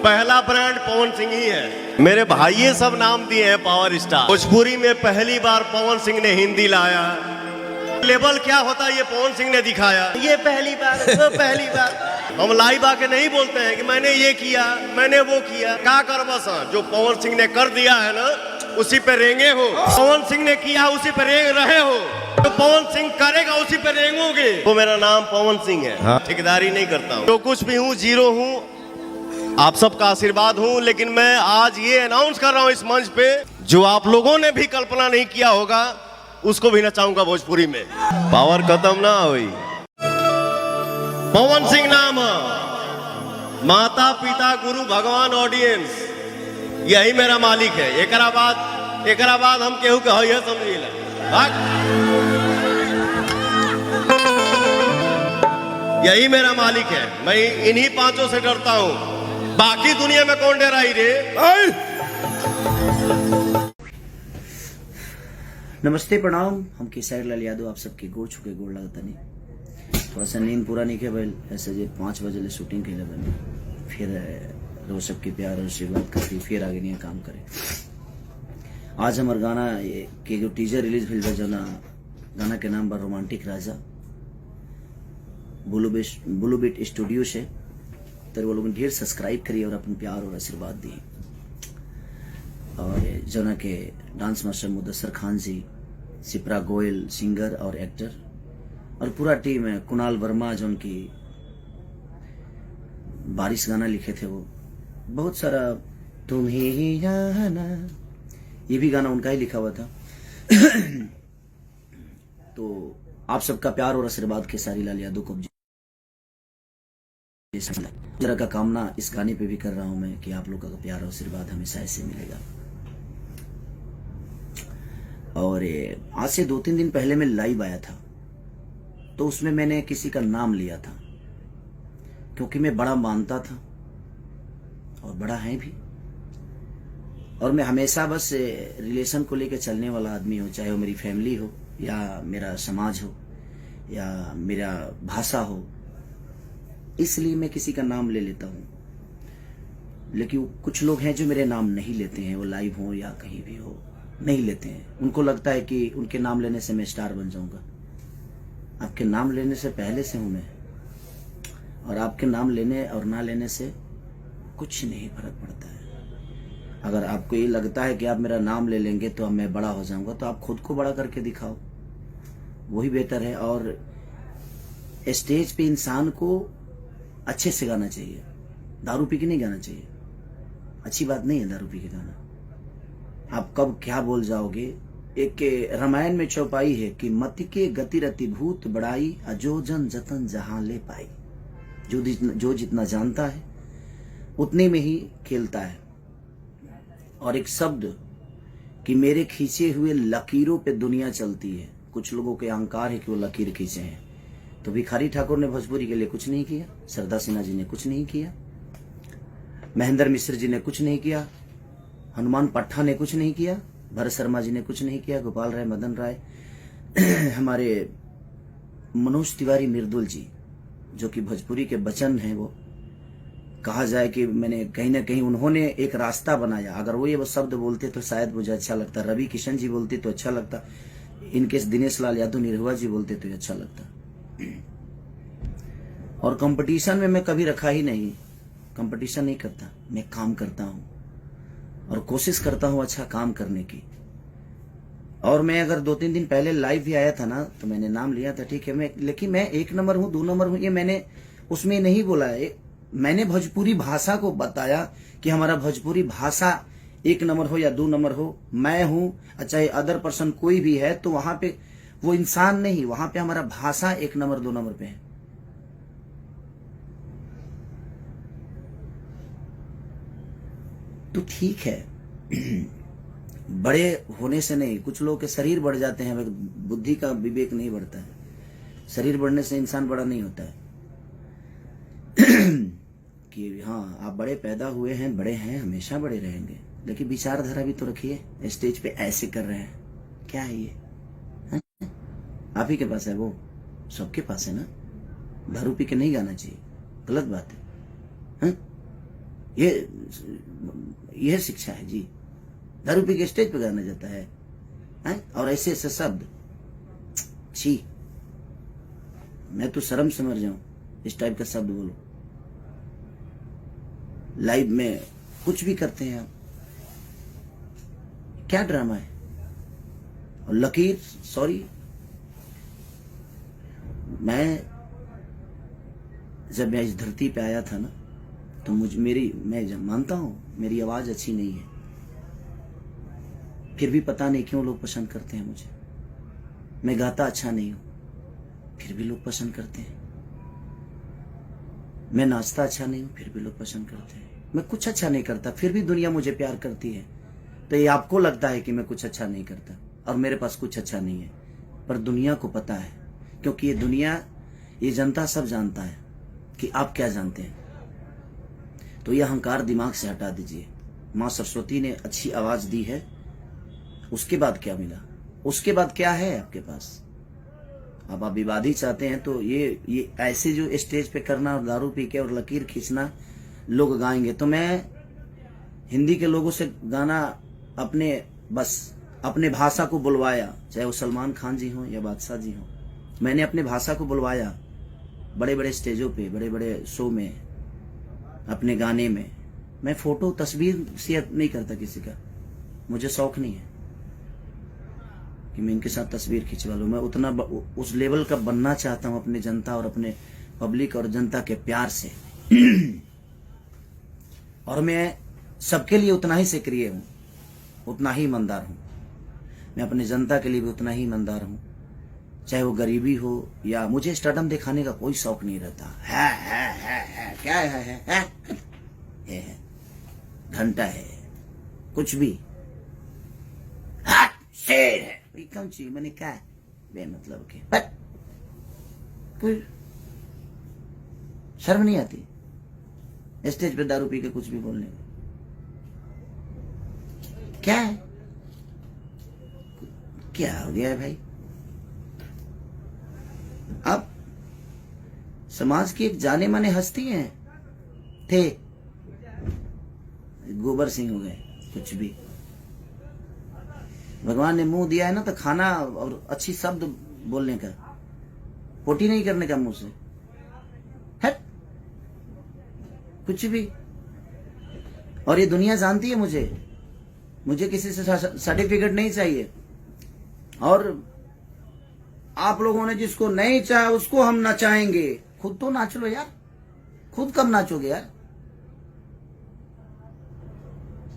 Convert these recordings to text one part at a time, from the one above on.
पहला ब्रांड पवन सिंह ही है। मेरे भाई सब नाम दिए हैं पावर स्टार। भोजपुरी में पहली बार पवन सिंह ने हिंदी लाया। लेवल क्या होता है ये पवन सिंह ने दिखाया। ये पहली बार, वो पहली बार। हम लाइव आके नहीं बोलते हैं कि मैंने ये किया, मैंने वो किया। क्या कर बस जो पवन सिंह ने कर दिया है ना, उसी पे रेंगे हो। पवन सिंह ने किया उसी पे रेंग रहे हो। तो पवन सिंह करेगा उसी पे रेंगोगे। तो मेरा नाम पवन सिंह है। हाँ। ठेकेदारी नहीं करता हूँ। जो कुछ भी हूँ जीरो हूँ। आप सबका आशीर्वाद हूँ। लेकिन मैं आज ये अनाउंस कर रहा हूँ इस मंच पे, जो आप लोगों ने भी कल्पना नहीं किया होगा, उसको भी नचाऊंगा भोजपुरी में। पावर खत्म ना हुई। पवन सिंह नाम, माता पिता गुरु भगवान ऑडियंस, यही मेरा मालिक है। एकरा बाद हम केहू के है समझिए। यही मेरा मालिक है। मैं इन्हीं पांचों से डरता हूं। बाकी दुनिया में कौन डराई रे। नमस्ते प्रणाम। हम केसरी लाल यादव आप सबके गोड़ छुके गोड़ लगता नहीं। थोड़ा सा नींद पूरा नहीं के भाई, ऐसे जे 5 बजे ले शूटिंग के लिए बने, फिर रोज सबके प्यार और आशीर्वाद करती फिर आगे नहीं काम करे। आज हमारे गाना के जो टीजर रिलीज भेल जो ना, गाना के नाम बा रोमांटिक राजा। ब्लू बीट स्टूडियो से तो वो लोग ढेर सब्सक्राइब करिए और अपन प्यार और आशीर्वाद दिए। और जना के डांस मास्टर मुदस्सर खान जी, सिप्रा गोयल सिंगर और एक्टर, और पूरा टीम है। कुणाल वर्मा जो उनकी बारिश गाना लिखे थे, वो बहुत सारा तुम ही जाना, ये भी गाना उनका ही लिखा हुआ था। तो आप सबका प्यार और आशीर्वाद खेसारी लाल यादव को जरा का कामना इस गाने पे भी कर रहा हूं मैं कि आप लोगों का प्यार और आशीर्वाद हमेशा ऐसे मिलेगा। और आज से 2-3 दिन पहले मैं लाइव आया था, तो उसमें मैंने किसी का नाम लिया था, क्योंकि मैं बड़ा मानता था और बड़ा है भी। और मैं हमेशा बस रिलेशन को लेकर चलने वाला आदमी हूँ, चाहे वो मेरी फैमिली हो या मेरा समाज हो या मेरा भाषा हो। इसलिए मैं किसी का नाम ले लेता हूँ। लेकिन कुछ लोग हैं जो मेरे नाम नहीं लेते हैं, वो लाइव हो या कहीं भी हो, नहीं लेते हैं। उनको लगता है कि उनके नाम लेने से मैं स्टार बन जाऊंगा। आपके नाम लेने से पहले से हूं मैं, और आपके नाम लेने और ना लेने से कुछ नहीं फर्क पड़ता है। अगर आपको ये लगता है कि आप मेरा नाम ले लेंगे तो मैं बड़ा हो जाऊंगा, तो आप खुद को बड़ा करके दिखाओ, वही बेहतर है। और स्टेज पे इंसान को अच्छे से गाना चाहिए, दारू पी के नहीं गाना चाहिए। अच्छी बात नहीं है दारू पी के गाना। आप कब क्या बोल जाओगे। एक रामायण में चौपाई है कि मति के गति रति भूत बड़ाई, अजो जन जतन जहां ले पाई। जो जितना जानता है उतने में ही खेलता है। और एक शब्द कि मेरे खींचे हुए लकीरों पे दुनिया चलती है। कुछ लोगों के अहंकार है कि वो लकीर खींचे हैं। तो भिखारी ठाकुर ने भोजपुरी के लिए कुछ नहीं किया, सरदा सिन्हा जी ने कुछ नहीं किया, महेंद्र मिश्र जी ने कुछ नहीं किया, हनुमान पट्टा ने कुछ नहीं किया, भरत शर्मा जी ने कुछ नहीं किया, गोपाल राय, मदन राय, हमारे मनोज तिवारी मिर्दुल जी, जो कि भोजपुरी के बचन हैं, वो कहा जाए कि मैंने कहीं ना कहीं उन्होंने एक रास्ता बनाया। अगर वो ये शब्द बोलते तो शायद मुझे अच्छा लगता, रवि किशन जी बोलते तो अच्छा लगता, इनके दिनेश लाल यादव निरहुआ जी बोलते तो अच्छा लगता। और कंपटीशन में मैं कभी रखा ही नहीं, कंपटीशन नहीं करता, मैं काम करता हूं और कोशिश करता हूं अच्छा काम करने की। और मैं अगर 2-3 दिन पहले लाइव भी आया था ना, तो मैंने नाम लिया था, ठीक है, लेकिन मैं 1 नंबर हूं, 2 नंबर हूं, ये मैंने उसमें नहीं बोला है। मैंने भोजपुरी भाषा को बताया कि हमारा भोजपुरी भाषा 1 नंबर हो या 2 नंबर हो, मैं हूं, चाहे अदर पर्सन कोई भी है, तो वहां पे वो इंसान नहीं, वहां पे हमारा भाषा 1 नंबर 2 नंबर पे है। तो ठीक है, बड़े होने से नहीं, कुछ लोगों के शरीर बढ़ जाते हैं, बुद्धि का विवेक नहीं बढ़ता है। शरीर बढ़ने से इंसान बड़ा नहीं होता है। कि हाँ आप बड़े पैदा हुए हैं, बड़े हैं, हमेशा बड़े रहेंगे, लेकिन विचारधारा भी तो रखिए। स्टेज पे ऐसे कर रहे हैं, क्या है ये? आप ही के पास है, वो सबके पास है ना। दारू पी के नहीं गाना चाहिए, गलत बात है। यह शिक्षा है जी। दारू पी के स्टेज पे गाना जाता है, हैं? और ऐसे ऐसे शब्द, छी, मैं तो शर्म से मर जाऊं इस टाइप का शब्द बोलो। लाइव में कुछ भी करते हैं आप, क्या ड्रामा है। और लकीर, सॉरी, जब मैं इस धरती पे आया था ना, तो मैं मानता हूं मेरी आवाज अच्छी नहीं है, फिर भी पता नहीं क्यों लोग पसंद करते हैं मुझे। मैं गाता अच्छा नहीं हूं, फिर भी लोग पसंद करते हैं। मैं नाचता अच्छा नहीं हूं, फिर भी लोग पसंद करते हैं। मैं कुछ अच्छा नहीं करता, फिर भी दुनिया मुझे प्यार करती है। तो ये आपको लगता है कि मैं कुछ अच्छा नहीं करता और मेरे पास कुछ अच्छा नहीं है, पर दुनिया को पता है, क्योंकि ये दुनिया, ये जनता सब जानता है कि आप क्या जानते हैं। तो ये अहंकार दिमाग से हटा दीजिए। माँ सरस्वती ने अच्छी आवाज दी है, उसके बाद क्या मिला, उसके बाद क्या है आपके पास। अब आप विवादी चाहते हैं तो ये ऐसे जो स्टेज पे करना और दारू पी के और लकीर खींचना, लोग गाएंगे तो मैं हिंदी के लोगों से गाना अपने भाषा को बुलवाया, चाहे वो सलमान खान जी हों या बादशाह जी हों। मैंने अपने भाषा को बुलवाया बड़े बड़े स्टेजों पे, बड़े बड़े शो में, अपने गाने में। मैं फोटो तस्वीर शेयर नहीं करता किसी का, मुझे शौक नहीं है कि मैं इनके साथ तस्वीर खिंचवा लूं। मैं उतना उस लेवल का बनना चाहता हूं अपने जनता और अपने पब्लिक और जनता के प्यार से। और मैं सबके लिए उतना ही सक्रिय हूं, उतना ही ईमानदार हूं। मैं अपने जनता के लिए भी उतना ही ईमानदार हूं, चाहे वो गरीबी हो या मुझे स्टारडम दिखाने का कोई शौक नहीं रहता। है क्या है घंटा है, कुछ भी, शेर है, कौन सी मैंने क्या है बेमतलब के, कोई शर्म नहीं आती स्टेज पे दारू पी के कुछ भी बोलने में। क्या है, क्या हो गया है भाई। आप समाज की एक जाने माने हस्ती हैं, थे, गोबर सिंह हो गए, कुछ भी। भगवान ने मुंह दिया है ना, तो खाना और अच्छी शब्द बोलने का, पोटी नहीं करने का मुंह से, है कुछ भी। और ये दुनिया जानती है मुझे किसी से सर्टिफिकेट नहीं चाहिए। और आप लोगों ने जिसको नहीं चाहा उसको हम नचाएंगे। खुद तो नाच लो यार, खुद कब नाचोगे यार।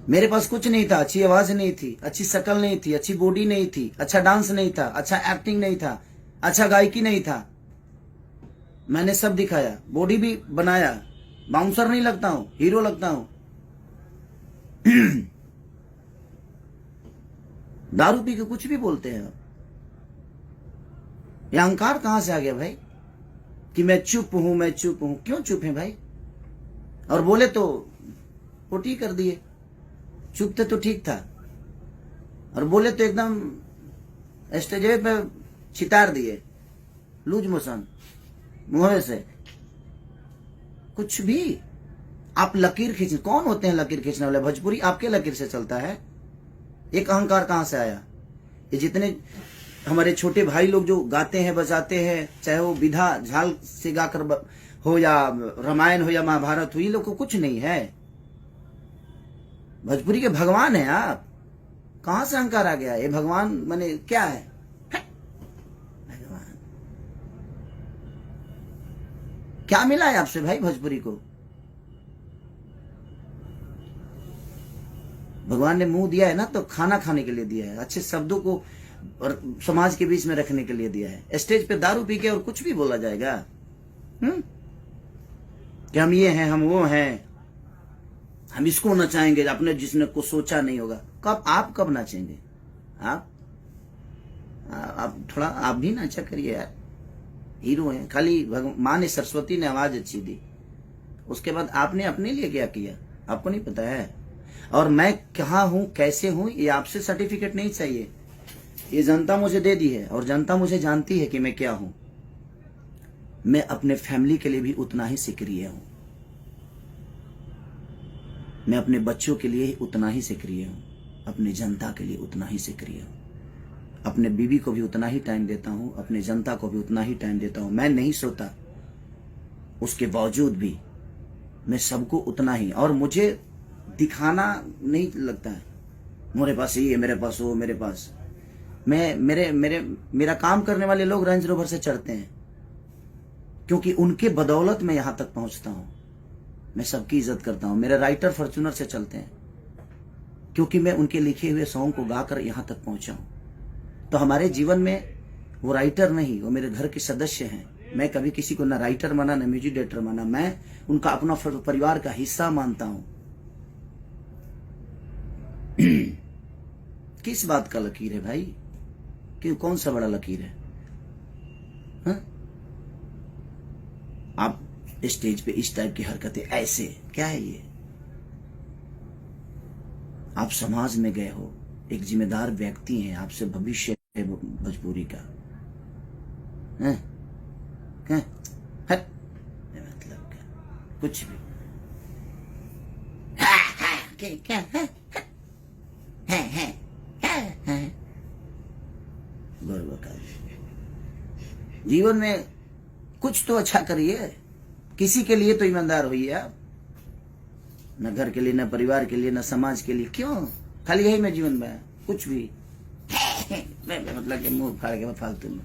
मेरे पास कुछ नहीं था, अच्छी आवाज नहीं थी, अच्छी शक्ल नहीं थी, अच्छी बॉडी नहीं थी, अच्छा डांस नहीं था, अच्छा एक्टिंग नहीं था, अच्छा गायकी नहीं था। मैंने सब दिखाया, बॉडी भी बनाया, बाउंसर नहीं लगता हूं, हीरो लगता हूं। दारू पी के कुछ भी बोलते हैं आप। ये अहंकार कहां से आ गया भाई कि मैं चुप हूं। क्यों चुप है भाई। और बोले तो पोटी कर दिए, चुप थे तो ठीक था, और बोले तो एकदम स्टेज पे चितार दिए, लूज मोशन मुंह से। कुछ भी आप लकीर खींच, कौन होते हैं लकीर खींचने वाले। भोजपुरी आपके लकीर से चलता है। एक अहंकार कहां से आया। ये जितने हमारे छोटे भाई लोग जो गाते हैं बजाते हैं, चाहे वो विधा झाल से गाकर हो या रामायण हो या महाभारत हो, ये लोग को कुछ नहीं है। भोजपुरी के भगवान है आप। कहां से अहंकार आ गया। ये भगवान माने क्या है, भगवान क्या मिला है आपसे भाई। भोजपुरी को भगवान ने मुंह दिया है ना, तो खाना खाने के लिए दिया है, अच्छे शब्दों को और समाज के बीच में रखने के लिए दिया है। स्टेज पे दारू पी के और कुछ भी बोला जाएगा कि हम ये हैं, हम वो हैं, हम इसको नचाएंगे, अपने जिसने को सोचा नहीं होगा। आप कब नाचेंगे। आप थोड़ा आप भी नाचा करिए यार, हीरो हैं। खाली माँ ने, सरस्वती ने आवाज अच्छी दी, उसके बाद आपने अपने लिए क्या किया आपको नहीं पता है। और मैं कहाँ हूं, कैसे हूं, ये आपसे सर्टिफिकेट नहीं चाहिए। ये जनता मुझे दे दी है और जनता मुझे जानती है कि मैं क्या हूं। मैं अपने फैमिली के लिए भी उतना ही सक्रिय हूं। मैं अपने बच्चों के लिए उतना ही सक्रिय हूँ, अपनी जनता के लिए उतना ही सक्रिय हूँ, अपने बीवी को भी उतना ही टाइम देता हूँ, अपने जनता को भी उतना ही टाइम देता हूँ। मैं नहीं सोता, उसके बावजूद भी मैं सबको उतना ही, और मुझे दिखाना नहीं लगता है मेरे पास ये, मेरे पास वो, मेरे पास मेरा काम करने वाले लोग रेंज रोवर से चढ़ते हैं, क्योंकि उनके बदौलत मैं यहां तक पहुंचता हूं। मैं सबकी इज्जत करता हूं। मेरे राइटर फॉर्च्यूनर से चलते हैं, क्योंकि मैं उनके लिखे हुए सॉन्ग को गाकर यहां तक पहुंचा हूं। तो हमारे जीवन में वो राइटर नहीं, वो मेरे घर के सदस्य हैं। मैं कभी किसी को ना राइटर माना, ना म्यूजिक डायरेक्टर माना, मैं उनका अपना परिवार का हिस्सा मानता हूं। किस बात का लकीर है भाई? कि कौन सा बड़ा लकीर है? हा? आप स्टेज पे इस टाइप की हरकतें, ऐसे क्या है ये? आप समाज में गए हो, एक जिम्मेदार व्यक्ति हैं, आपसे भविष्य है भोजपुरी का। है? है? हट, मतलब क्या? कुछ भी क्या है? जीवन में कुछ तो अच्छा करिए, किसी के लिए तो ईमानदार होइए आप। न घर के लिए, न परिवार के लिए, न समाज के लिए। क्यों खाली यही मैं जीवन में कुछ भी मतलब कि मुंह फाड़ के फालतू में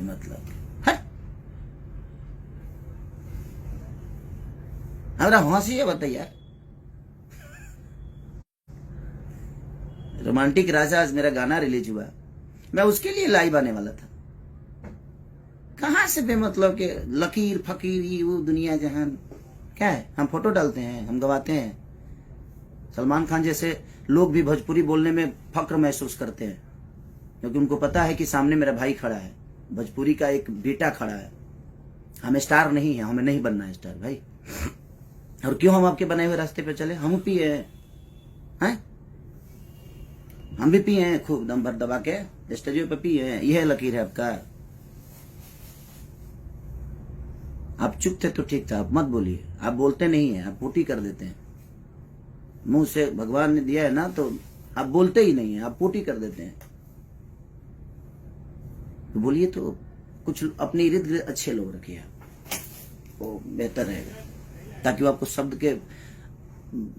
मतलब हमारा हंसी है। बताइए, रोमांटिक राजा आज मेरा गाना रिलीज हुआ, मैं उसके लिए लाइव आने वाला था। कहां से बेमतलब के लकीर फकीर ये वो दुनिया जहान क्या है? हम फोटो डालते हैं, हम गवाते हैं। सलमान खान जैसे लोग भी भोजपुरी बोलने में फक्र महसूस करते हैं, क्योंकि उनको पता है कि सामने मेरा भाई खड़ा है, भोजपुरी का एक बेटा खड़ा है। हम स्टार नहीं है, हमें नहीं बनना है स्टार भाई। और क्यों हम आपके बनाए हुए रास्ते पे चले? हम पिए हैं, हम भी पिए हैं खूब दम भर दबा के स्टेज पे पिए हैं। यह लकीर है आपका। आप चुप थे तो ठीक था, आप मत बोलिए। आप बोलते नहीं है, आप पोटी कर देते हैं। मुंह से भगवान ने दिया है ना, तो आप बोलते ही नहीं है, आप पोटी कर देते हैं। तो बोलिए, तो कुछ अपने इर्द गिर्द अच्छे लोग रखिए आप, वो बेहतर रहेगा, ताकि वो आपको शब्द के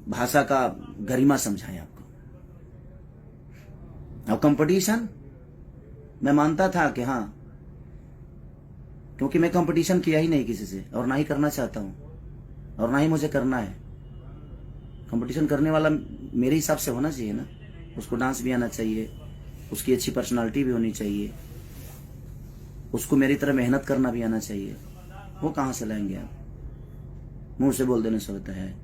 भाषा का गरिमा समझाएं आपको। अब कंपटीशन मैं मानता था कि हाँ, क्योंकि मैं कंपटीशन किया ही नहीं किसी से, और ना ही करना चाहता हूं, और ना ही मुझे करना है। कंपटीशन करने वाला मेरे हिसाब से होना चाहिए ना, उसको डांस भी आना चाहिए, उसकी अच्छी पर्सनालिटी भी होनी चाहिए, उसको मेरी तरह मेहनत करना भी आना चाहिए। वो कहां से लाएंगे आप? मुंह से बोल देने से होता है?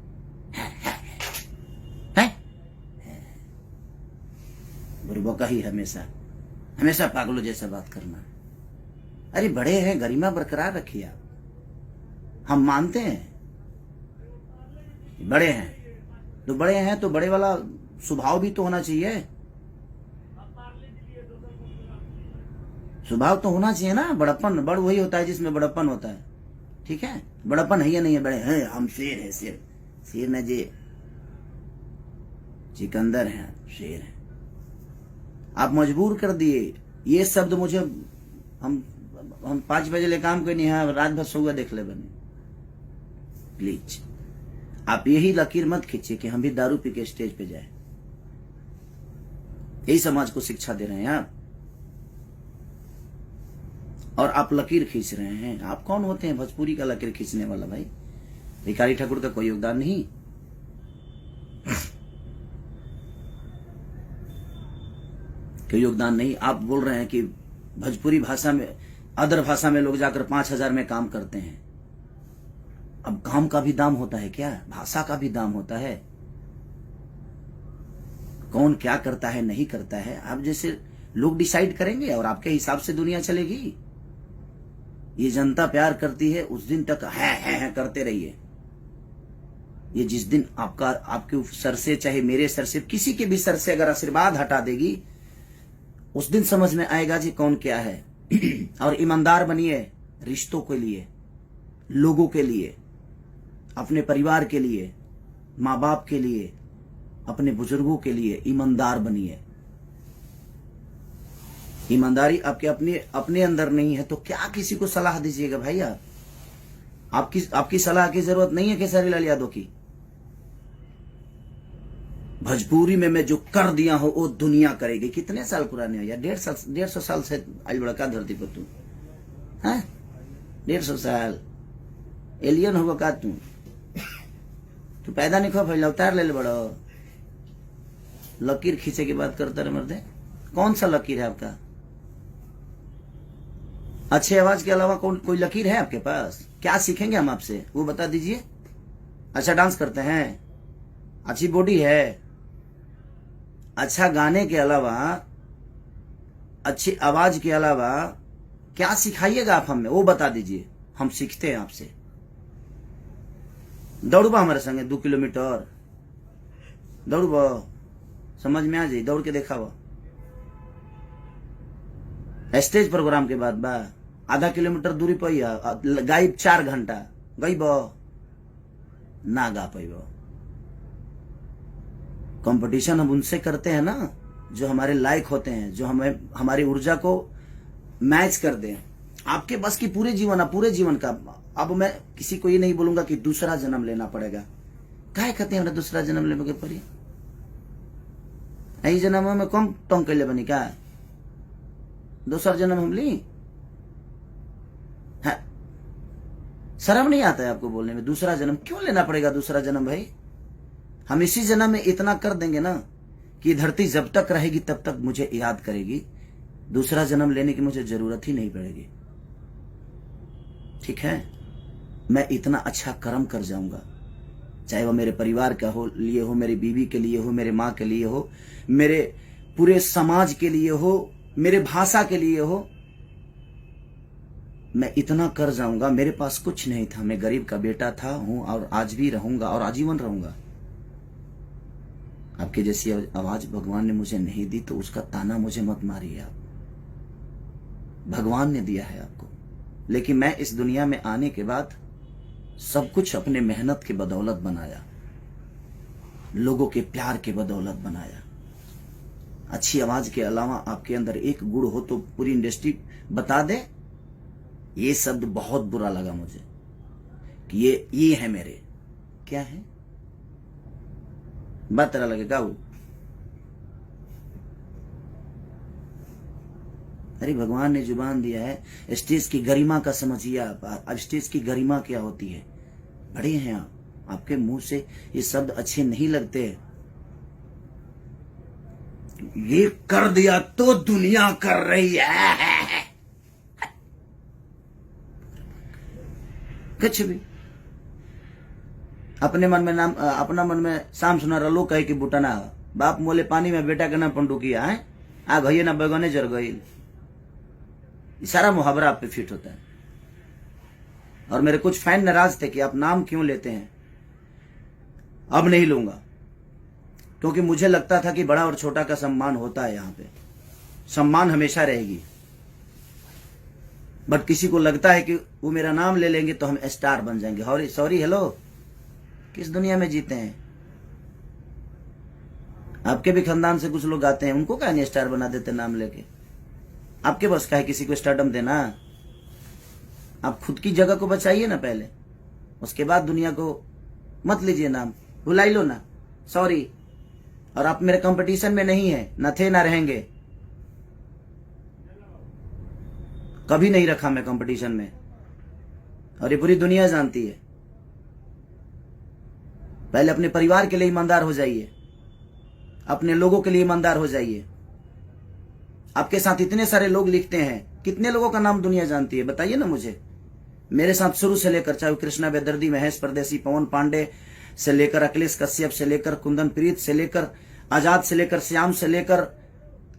बुरबका ही हमेशा पागलों जैसा बात करना। अरे बड़े हैं, गरिमा बरकरार रखिए आप। हम मानते हैं बड़े हैं, तो बड़े वाला स्वभाव भी तो होना चाहिए। स्वभाव तो होना चाहिए ना। बड़प्पन, बड़ वही होता है जिसमें बड़प्पन होता है। ठीक है, बड़प्पन है या नहीं है? बड़े हैं, हम शेर है, शेर न जे सिकंदर है, शेर है। आप मजबूर कर दिए ये शब्द मुझे। हम 5 बजे ले काम कोई नहीं है, रात भर सोगा देख ले बने। प्लीज आप यही लकीर मत खींचिए कि हम भी दारू पी के स्टेज पे जाए। यही समाज को शिक्षा दे रहे हैं आप, और आप लकीर खींच रहे हैं। आप कौन होते हैं भोजपुरी का लकीर खींचने वाला भाई? भिखारी ठाकुर का कोई योगदान नहीं। कोई योगदान नहीं। आप बोल रहे हैं कि भोजपुरी भाषा में, अदर भाषा में लोग जाकर 5,000 में काम करते हैं। अब काम का भी दाम होता है क्या? भाषा का भी दाम होता है। कौन क्या करता है नहीं करता है, आप जैसे लोग डिसाइड करेंगे, और आपके हिसाब से दुनिया चलेगी। ये जनता प्यार करती है, उस दिन तक है करते रहिए। ये जिस दिन आपके सर से, चाहे मेरे सर से, किसी के भी सर से अगर आशीर्वाद हटा देगी, उस दिन समझ में आएगा जी कौन क्या है। और ईमानदार बनिए रिश्तों के लिए, लोगों के लिए, अपने परिवार के लिए। माँ बाप के लिए, अपने बुजुर्गों के लिए ईमानदार बनिए। ईमानदारी आपके अपने अंदर नहीं है तो क्या किसी को सलाह दीजिएगा भाई आप? आपकी सलाह की जरूरत नहीं है केसरी लाल यादव की। भोजपुरी में मैं जो कर दिया हूं वो दुनिया करेगी। कितने साल पुराने हो यार? 150 साल से आई बड़ा का धरती पर तू है? 150 साल एलियन होगा का तू? पैदा नहीं खो फैला उतार ले बड़ो। लकीर खींचे की बात करता रहे मर्दे। कौन सा लकीर है आपका? अच्छे आवाज के अलावा कोई लकीर है आपके पास? क्या सीखेंगे हम आपसे वो बता दीजिए। अच्छा डांस करते हैं, अच्छी बॉडी है, अच्छा गाने के अलावा, अच्छी आवाज के अलावा क्या सिखाइएगा आप हमें वो बता दीजिए, हम सीखते हैं आपसे। दौड़बा हमारे संगे 2 किलोमीटर दौड़बा, समझ में आ जाए, दौड़ के देखा वो स्टेज प्रोग्राम के बाद बा आधा किलोमीटर दूरी पर गायब 4 घंटा गईब ना गा पैब। कंपटीशन हम उनसे करते हैं ना जो हमारे लायक होते हैं, जो हमें हमारी ऊर्जा को मैच कर दें। आपके बस की पूरे जीवन का। अब मैं किसी को ये नहीं बोलूंगा कि दूसरा जन्म लेना पड़ेगा। काहे कहते हैं हमरा दूसरा जन्म लेने के पड़ी? यही जन्म में कम टंग कैले बनी का दूसरा जन्म हम ली? है शर्म नहीं आता है आपको बोलने में? दूसरा जन्म क्यों लेना पड़ेगा? दूसरा जन्म भाई हम इसी जन्म में इतना कर देंगे ना कि धरती जब तक रहेगी तब तक मुझे याद करेगी। दूसरा जन्म लेने की मुझे जरूरत ही नहीं पड़ेगी। ठीक है, मैं इतना अच्छा कर्म कर जाऊंगा, चाहे वो मेरे परिवार का हो लिए हो, मेरी बीवी के लिए हो, मेरे माँ के लिए हो, मेरे पूरे समाज के लिए हो, मेरे भाषा के लिए हो। मैं इतना कर जाऊंगा। मेरे पास कुछ नहीं था, मैं गरीब का बेटा था, हूं और आज भी रहूंगा और आजीवन रहूंगा। आपके जैसी आवाज भगवान ने मुझे नहीं दी तो उसका ताना मुझे मत मारिए आप। भगवान ने दिया है आपको, लेकिन मैं इस दुनिया में आने के बाद सब कुछ अपने मेहनत के बदौलत बनाया, लोगों के प्यार के बदौलत बनाया। अच्छी आवाज के अलावा आपके अंदर एक गुण हो तो पूरी इंडस्ट्री बता दे। ये शब्द बहुत बुरा लगा मुझे कि ये है मेरे, क्या है बात तरह लगेगा वो। अरे भगवान ने जुबान दिया है, स्टेज की गरिमा का समझिए आप। अब स्टेज की गरिमा क्या होती है? बड़े हैं आप, आपके मुंह से ये शब्द अच्छे नहीं लगते। ये कर दिया तो दुनिया कर रही है। कुछ भी अपने मन में नाम, अपना मन में शाम सुना रलो कहे कि बुटना बाप मोले पानी में बेटा के नाम पंडुकिया है आ गई ना बैगने जर गई। सारा मुहावरा आप पे फिट होता है। और मेरे कुछ फैन नाराज थे कि आप नाम क्यों लेते हैं। अब नहीं लूंगा, क्योंकि मुझे लगता था कि बड़ा और छोटा का सम्मान होता है। यहाँ पे सम्मान हमेशा रहेगी, बट किसी को लगता है कि वो मेरा नाम ले लेंगे तो हम स्टार बन जाएंगे। सॉरी हेलो, किस दुनिया में जीते हैं? आपके भी खानदान से कुछ लोग आते हैं, उनको क्या नहीं स्टार बना देते नाम लेके? आपके बस का है किसी को स्टारडम देना? आप खुद की जगह को बचाइए ना पहले, उसके बाद दुनिया को मत लीजिए नाम, भुलाई लो ना। सॉरी, और आप मेरे कंपटीशन में नहीं है, न थे ना रहेंगे। कभी नहीं रखा मैं कंपटीशन में, और ये पूरी दुनिया जानती है। पहले अपने परिवार के लिए ईमानदार हो जाइए, अपने लोगों के लिए ईमानदार हो जाइए। आपके साथ इतने सारे लोग लिखते हैं, कितने लोगों का नाम दुनिया जानती है बताइए ना मुझे। मेरे साथ शुरू से लेकर, चाहे कृष्णा बेदर्दी, महेश परदेसी, पवन पांडे से लेकर अखिलेश कश्यप से लेकर कुंदन प्रीत से लेकर आजाद से लेकर श्याम से लेकर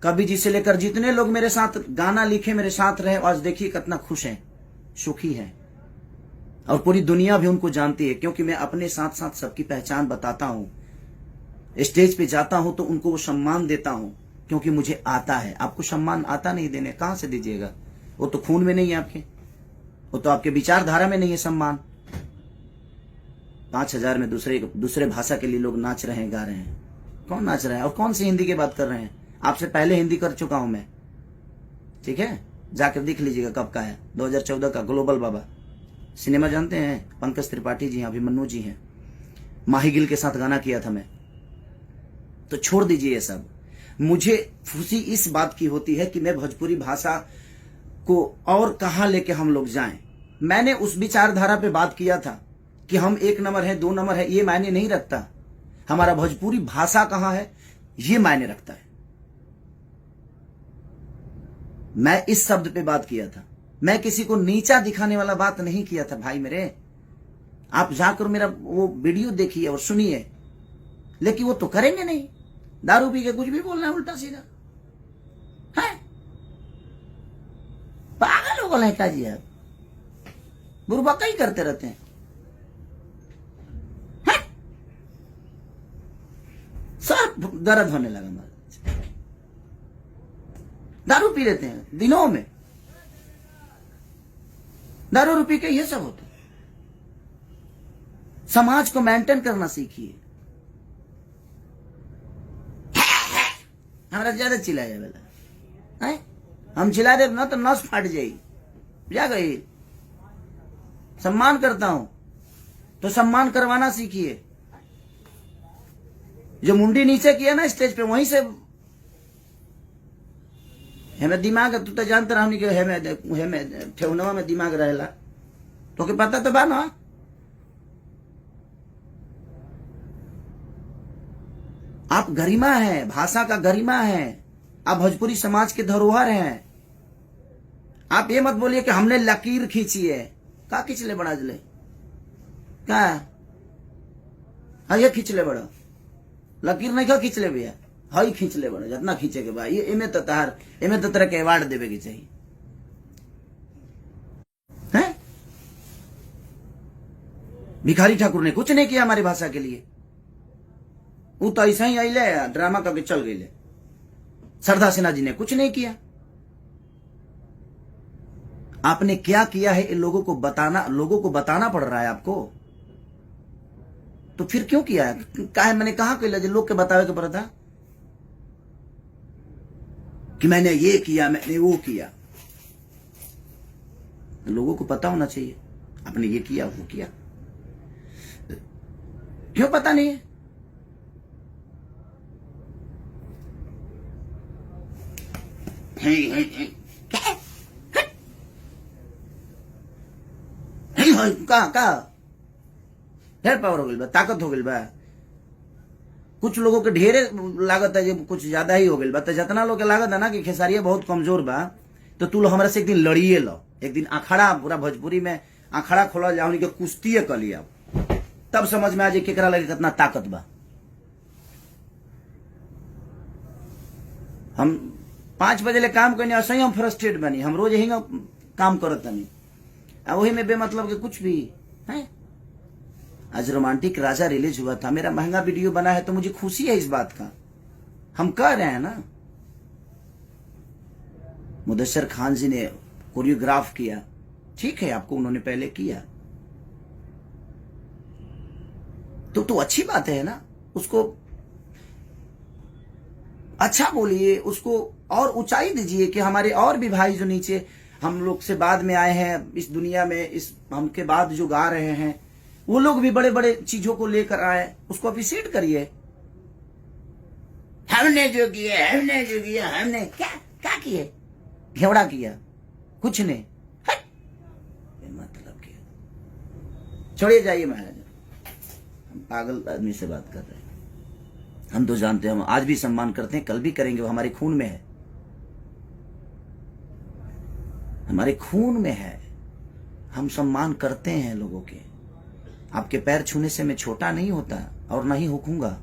कवि जी से लेकर जितने लोग मेरे साथ गाना लिखे, मेरे साथ रहे, आज देखिए कितना खुश हैं, सुखी हैं। और पूरी दुनिया भी उनको जानती है, क्योंकि मैं अपने साथ साथ सबकी पहचान बताता हूं। स्टेज पे जाता हूं तो उनको वो सम्मान देता हूं, क्योंकि मुझे आता है। आपको सम्मान आता नहीं देने, कहां से दीजिएगा? वो तो खून में नहीं है आपके, वो तो आपके विचारधारा में नहीं है सम्मान। 5,000 में दूसरे भाषा के लिए लोग नाच रहे हैं, गा रहे हैं। कौन नाच रहा है और कौन सी हिंदी की बात कर रहे हैं? आपसे पहले हिंदी कर चुका हूं मैं, ठीक है, जाकर देख लीजिएगा कब का है, 2014 का। ग्लोबल बाबा सिनेमा जानते हैं, पंकज त्रिपाठी जी हैं, अभिमन्यु जी हैं, माही गिल के साथ गाना किया था मैं। तो छोड़ दीजिए ये सब। मुझे खुशी इस बात की होती है कि मैं भोजपुरी भाषा को और कहां लेके हम लोग जाएं। मैंने उस विचारधारा पे बात किया था कि हम 1 नंबर है, 2 नंबर है, ये मायने नहीं रखता। हमारा भोजपुरी भाषा कहां है ये मायने रखता है। मैं इस शब्द पे बात किया था। मैं किसी को नीचा दिखाने वाला बात नहीं किया था भाई मेरे। आप जाकर मेरा वो वीडियो देखिए और सुनिए, लेकिन वो तो करेंगे नहीं। दारू पी के कुछ भी बोलना है उल्टा सीधा है। पागल हो गए क्या जी आप? बुरबका ही करते रहते हैं। सब दर्द होने लगा हमारा। दारू पी लेते हैं दिनों में, दारू पी के ये सब होता है। समाज को मेंटेन करना सीखिए। हमारा ज्यादा चिल्लाया वाला है, हम चिल्ला दे ना तो नस फाट जाई। जा गई। सम्मान करता हूं तो सम्मान करवाना सीखिए। जो मुंडी नीचे किया ना स्टेज पे, वहीं से हमें दिमाग, तू तो जानते रहो कि हमें ठेहुनवा में दिमाग रहेला, तो के पता तो बा ना। आप गरिमा है, भाषा का गरिमा है, आप भोजपुरी समाज के धरोहर हैं। आप ये मत बोलिए कि हमने लकीर खींची है। का खींच ले बड़ा जले का? ये खींच ले बड़ा, लकीर नहीं का खींच ले भैया, हई खींच ले बड़ा, जितना खींचे के भाई। एमे तो तरह के अवार्ड देवे के चाहिए है? भिखारी ठाकुर ने कुछ नहीं किया हमारी भाषा के लिए। वो तो ऐसा ही आइले, ड्रामा करके चल गई। सरदार सिन्हा जी ने कुछ नहीं किया। आपने क्या किया है लोगों को बताना पड़ रहा है आपको। तो फिर क्यों किया है? काहे मैंने कहा कि लोग के बतावे के पड़ा था कि मैंने ये किया, मैंने वो किया। लोगों को पता होना चाहिए आपने ये किया वो किया। क्यों पता नहीं है? का ढेर पावर हो गई बा, ताकत हो गई बा। कुछ लोगों के ढेरे लागत है, जब कुछ ज्यादा ही हो गई बा। तो जितना लोग के लागत है ना कि खेसारिया बहुत कमजोर बा, तो तू लोग हमारे से एक दिन लड़िए लो। एक दिन अखाड़ा, पूरा भोजपुरी में अखाड़ा खोला जाओ, उनके कुश्ती कर लिया, तब समझ में आ जाए केकरा लगे कितना ताकत बा। हम 5 बजे ले काम करने असही हम फ्रस्ट्रेट बनी। हम रोज यही काम करत नहीं, वही में बेमतलब के कुछ भी है। आज रोमांटिक राजा रिलीज हुआ था, मेरा महंगा वीडियो बना है, तो मुझे खुशी है इस बात का। हम कह रहे हैं ना, मुदस्सर खान जी ने कोरियोग्राफ किया, ठीक है, आपको उन्होंने पहले किया तो अच्छी बात है ना। उसको अच्छा बोलिए, उसको और ऊंचाई दीजिए कि हमारे और भी भाई जो नीचे हम लोग से बाद में आए हैं इस दुनिया में, इस हमके बाद जो गा रहे हैं, वो लोग भी बड़े बड़े चीजों को लेकर आए, उसको अप्रिशिएट करिए। हमने जो किया हमने क्या किए? घेवड़ा किया, कुछ नहीं, मतलब किया। छोड़िए, जाइए महाराज, हम पागल आदमी से बात कर रहे हैं। हम तो जानते हैं, हम आज भी सम्मान करते हैं, कल भी करेंगे, वो हमारे खून में है, हमारे खून में है। हम सम्मान करते हैं लोगों के। आपके पैर छूने से मैं छोटा नहीं होता और नहीं होऊंगा।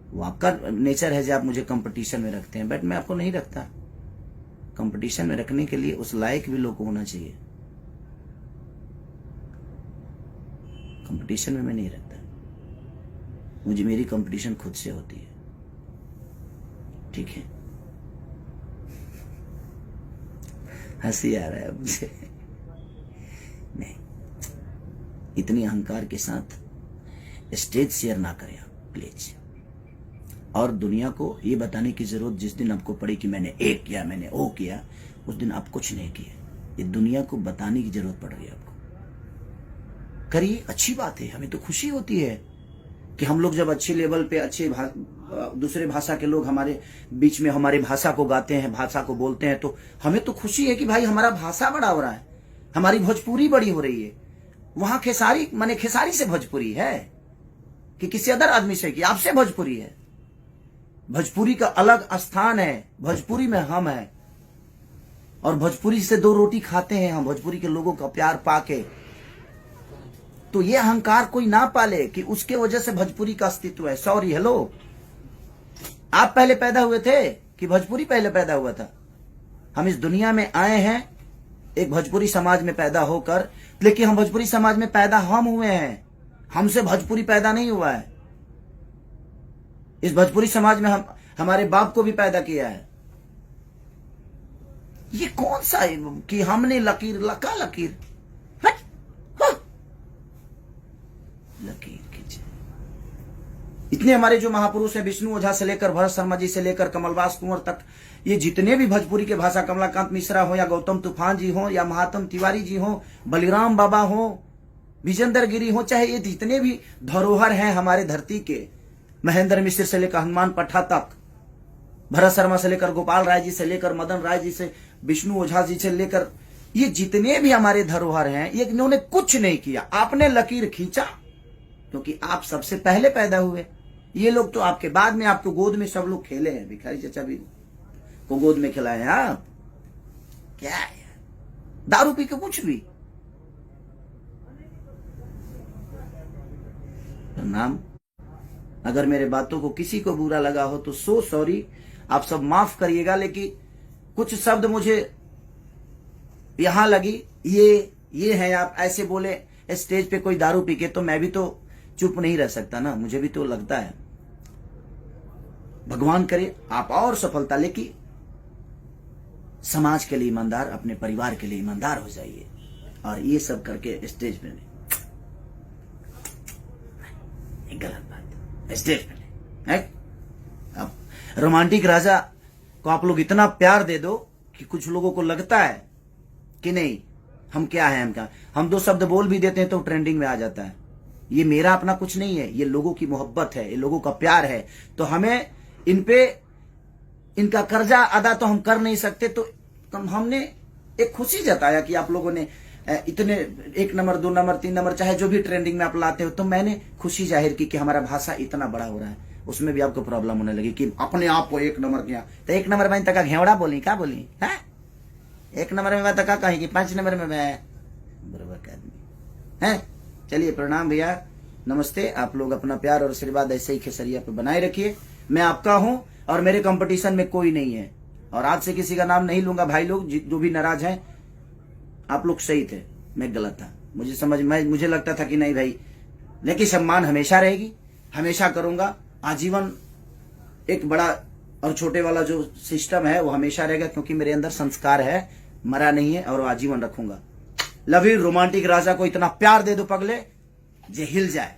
वो आपका नेचर है जो आप मुझे कंपटीशन में रखते हैं, बट मैं आपको नहीं रखता। कंपटीशन में रखने के लिए उस लायक भी लोग होना चाहिए। कंपटीशन में मैं नहीं रखता, मुझे मेरी कंपटीशन खुद से होती है, ठीक है। हंसी आ रहा है मुझे। नहीं, इतनी अहंकार के साथ स्टेज शेयर ना करें आप प्लीज। और दुनिया को ये बताने की जरूरत जिस दिन आपको पड़ी कि मैंने ये किया, मैंने वो किया, उस दिन आप कुछ नहीं किए। ये दुनिया को बताने की जरूरत पड़ रही है आपको। करिए, अच्छी बात है, हमें तो खुशी होती है कि हम लोग जब अच्छे लेवल पे अच्छे दूसरे भाषा के लोग हमारे बीच में हमारी भाषा को गाते हैं, भाषा को बोलते हैं, तो हमें तो खुशी है कि भाई हमारा भाषा बड़ा हो रहा है, हमारी भोजपुरी बड़ी हो रही है। वहां खेसारी माने खेसारी से भोजपुरी है कि किसी अदर आदमी से, कि आपसे भोजपुरी है। भोजपुरी का अलग स्थान है, भोजपुरी में हम है, और भोजपुरी से दो रोटी खाते हैं हम, भोजपुरी के लोगों का प्यार पाके। तो ये अहंकार कोई ना पाले कि उसके वजह से भोजपुरी का अस्तित्व है। सॉरी, हेलो, आप पहले पैदा हुए थे कि भोजपुरी पहले पैदा हुआ था? हम इस दुनिया में आए हैं एक भोजपुरी समाज में पैदा होकर, लेकिन हम भोजपुरी समाज में पैदा हम हुए हैं, हमसे भोजपुरी पैदा नहीं हुआ है। इस भोजपुरी समाज में हम हमारे बाप को भी पैदा किया है। ये कौन सा है कि हमने लकीर लकीर लकीर खींचे। इतने हमारे जो महापुरुष हैं, विष्णु ओझा से लेकर भरत शर्मा जी से लेकर कमलवास कुंवर तक, ये जितने भी भोजपुरी के भाषा, कमलाकांत मिश्रा हो या गौतम तूफान जी हो या महात्म तिवारी जी हो, बलिराम बाबा हो, विजेंद्र गिरी हो, चाहे ये जितने भी धरोहर हैं हमारे धरती के, महेंद्र मिश्र से लेकर हनुमान पट्टा तक, भरत शर्मा से लेकर गोपाल राय जी से लेकर मदन राय जी से, विष्णु ओझा जी से लेकर, ये जितने भी हमारे धरोहर हैं, ये इन्होंने कुछ नहीं किया। आपने लकीर खींचा क्योंकि आप सबसे पहले पैदा हुए। ये लोग तो आपके बाद में, आपको गोद में सब लोग खेले हैं। भिखारी चचा भी को गोद में खिलाए हैं आप। क्या है, दारू पी के कुछ भी। नाम, अगर मेरे बातों को किसी को बुरा लगा हो तो सो सॉरी, आप सब माफ करिएगा। लेकिन कुछ शब्द मुझे यहां लगी, ये है, आप ऐसे बोले स्टेज पे कोई दारू पी के, तो मैं भी तो चुप नहीं रह सकता ना, मुझे भी तो लगता है। भगवान करे आप और सफलता, लेकिन समाज के लिए ईमानदार, अपने परिवार के लिए ईमानदार हो जाइए। और ये सब करके स्टेज पे नहीं, गलत बात है। स्टेज पे नहीं है। अब रोमांटिक राजा को आप लोग इतना प्यार दे दो कि कुछ लोगों को लगता है कि नहीं, हम क्या है, हम क्या, हम दो शब्द बोल भी देते हैं तो ट्रेंडिंग में आ जाता है। ये मेरा अपना कुछ नहीं है, ये लोगों की मोहब्बत है, ये लोगों का प्यार है। तो हमें इन पे इनका कर्जा अदा तो हम कर नहीं सकते, तो हमने एक खुशी जताया कि आप लोगों ने इतने 1 नंबर 2 नंबर 3 नंबर चाहे जो भी ट्रेंडिंग में आप लाते हो, तो मैंने खुशी जाहिर की कि हमारा भाषा इतना बड़ा हो रहा है। उसमें भी आपको प्रॉब्लम होने लगी कि अपने आप को 1 नंबर किया, तो 1 नंबर में तक घेवड़ा बोली, क्या बोली है, 1 नंबर में मैं तक कही कि 5 नंबर में मैं बराबर का आदमी है। चलिए, प्रणाम भैया, नमस्ते। आप लोग अपना प्यार और आशीर्वाद ऐसे ही खेसरिया पे बनाए रखिए। मैं आपका हूं और मेरे कंपटीशन में कोई नहीं है, और आज से किसी का नाम नहीं लूंगा। भाई लोग जो भी नाराज हैं, आप लोग सही थे, मैं गलत था। मुझे लगता था कि नहीं भाई, लेकिन सम्मान हमेशा रहेगी, हमेशा करूंगा आजीवन। एक बड़ा और छोटे वाला जो सिस्टम है वो हमेशा रहेगा, क्योंकि मेरे अंदर संस्कार है, मरा नहीं है, और आजीवन रखूंगा। Love you. रोमांटिक राजा को इतना प्यार दे दो पगले, जे हिल जाए।